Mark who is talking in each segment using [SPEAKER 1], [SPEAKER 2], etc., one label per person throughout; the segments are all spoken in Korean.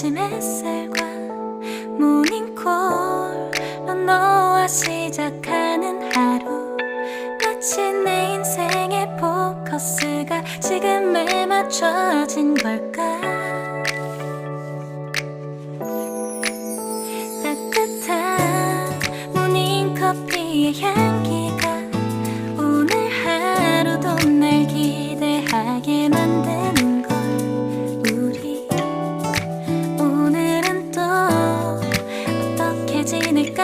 [SPEAKER 1] 아침 햇살과 모닝콜로 너와 시작하는 하루, 마치 내 인생의 포커스가 지금에 맞춰진 걸까. 따뜻한 모닝커피의 향기가 오늘 하루도 날 기대하게 만드는 걸. 우리 오늘은 또 어떻게 지낼까.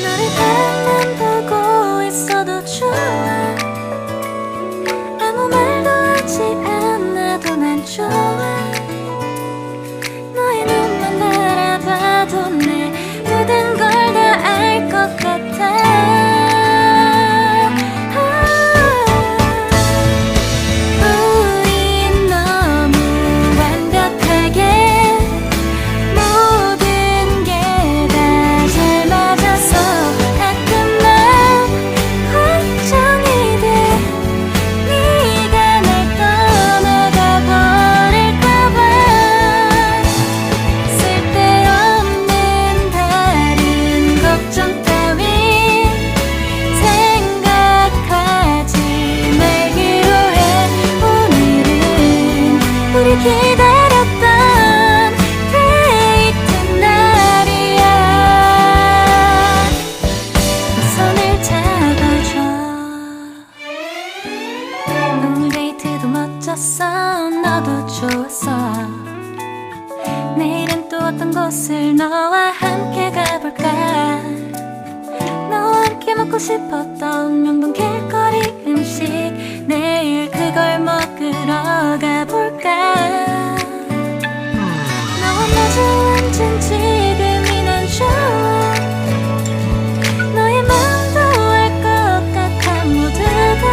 [SPEAKER 1] 너를 밤만 보고 있어도 좋아. 아무 말도 하지 않아도 난 좋아. 너의 눈만 바라봐도 내 모든 걸 다 알 것 같아. 우린 너무 완벽하게 모든 게 다 잘 맞아서 가끔 난 걱정이 돼. 네가 날 떠나가 버릴까봐. 쓸데없는 다른 걱정 따윈 생각하지 말기로 해. 오늘은 우리 기다렸던 데이트 날이야. 손을 잡아줘. 오늘 데이트도 멋졌어. 너도 좋았어. 내일은 또 어떤 곳을 너와 함께 가볼까. 너와 함께 먹고 싶었던 명동 길거리 음식, 내일 그걸 먹으러 가볼까. 너와 마주 앉은 지금이 난 좋아. 너의 마음도 알 것 같아. 모두 다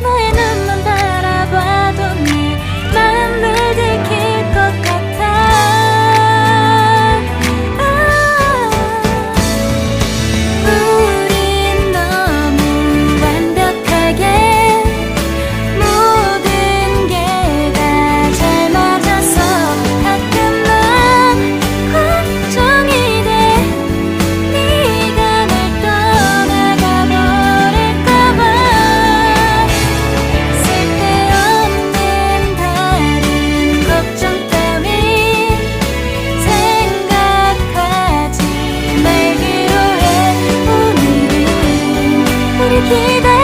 [SPEAKER 1] 너의 눈만 바라봐도 내 마음을 들킬 것 같아. 우린 너무 완벽하게 모든 게 다 잘 맞아서 가끔 난 걱정이 돼. 네가 날 떠나가 버릴까봐. 쓸데없는 다른 걱정 따윈 생각하지 말기로 해. 오늘은 우리 기다렸던